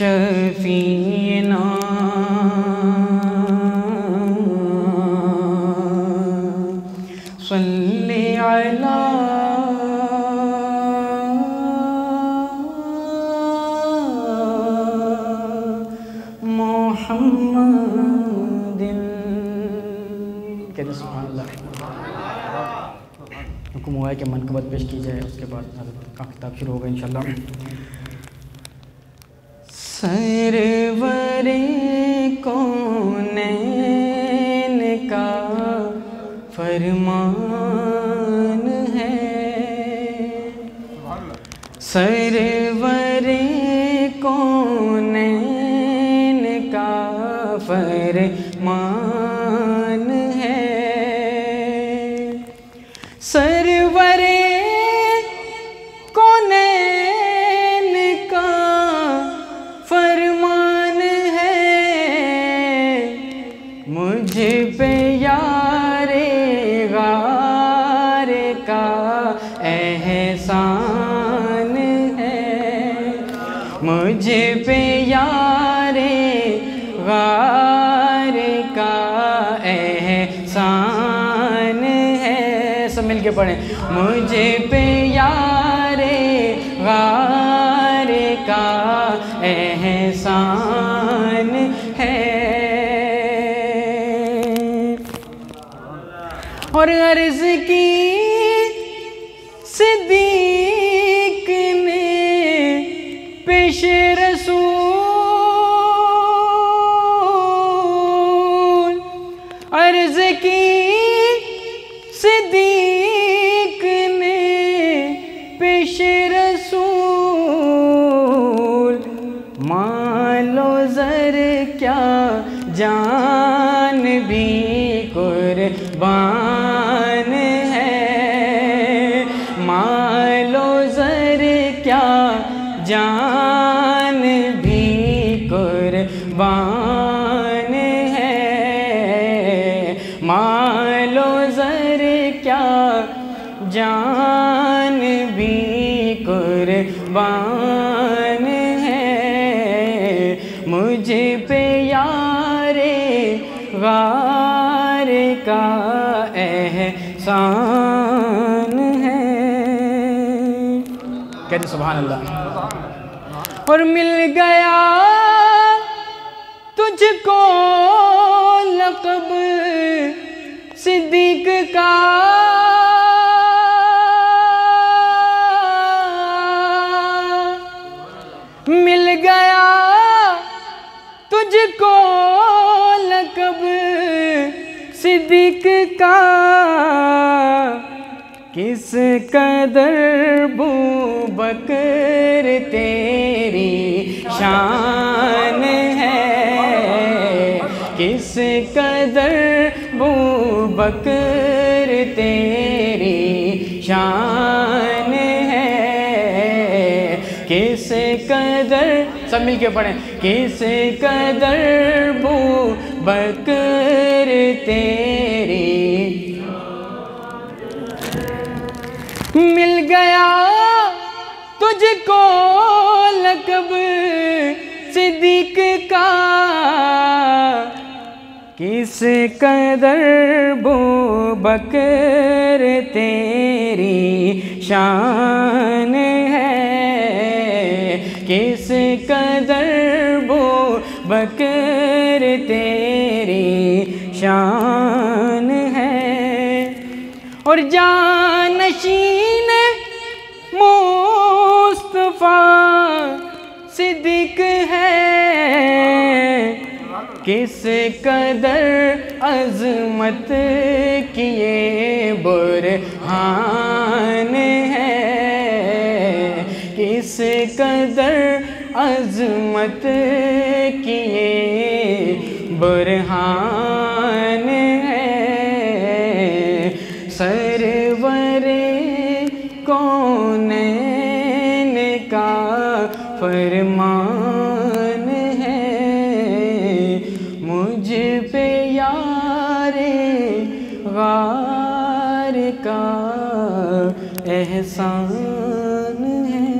शफीना सल्ली अला मुहम्मदिन। कहते सुभान अल्लाह। हुक्म हुआ है कि मनक़बत पेश की जाए, उसके बाद का किताब शुरू होगा इंशाअल्लाह। सरवरे कौनैन का फरमान है, सरवरे कौनैन का फरमान है, सरवरे कौनैन का फरमान है, मुझ पे यारे गार का एहसान है, मुझ पे यारे गार का एहसान है। सब मिल के पढ़ें। मुझ पे यारे गार का एहसान है, और अर्ज़ की सिद्दीक़ ने पेश रसूल, अर्ज़ की सिद्दीक़ ने पेश रसूल, मालो ज़र क्या जान भी कुर्बान है, मालो ज़र क्या जान भी कुर्बान है, मालो ज़र क्या जान भी कुर्बान है, मुझ पे यारे गार का एहसान है। कहते सुभान अल्लाह। और मिल गया तुझको लक़ब सिद्दीक़ का, मिल गया तुझको लक़ब सिद्दीक़ का, किस कदर बूबकर तेरी शान है, किस कदर बूबकर तेरी शान है, किस कदर, सब मिल के पढ़ें, किस कदर बूबकर तेरी, मिल गया तुझको लक़ब सिद्दीक़ का, किस कदर बूबकर तेरी शान है, किस कदर बूबकर तेरी शान है, और जानशीन मुस्तफ़ा सिद्दीक़ है, किस कदर अज़मत किए बुरहान है, किस कदर अज़मत किए बुरहान है, सरवरे कौनैन का फरमान है, मुझ पे यारे गार का एहसान है।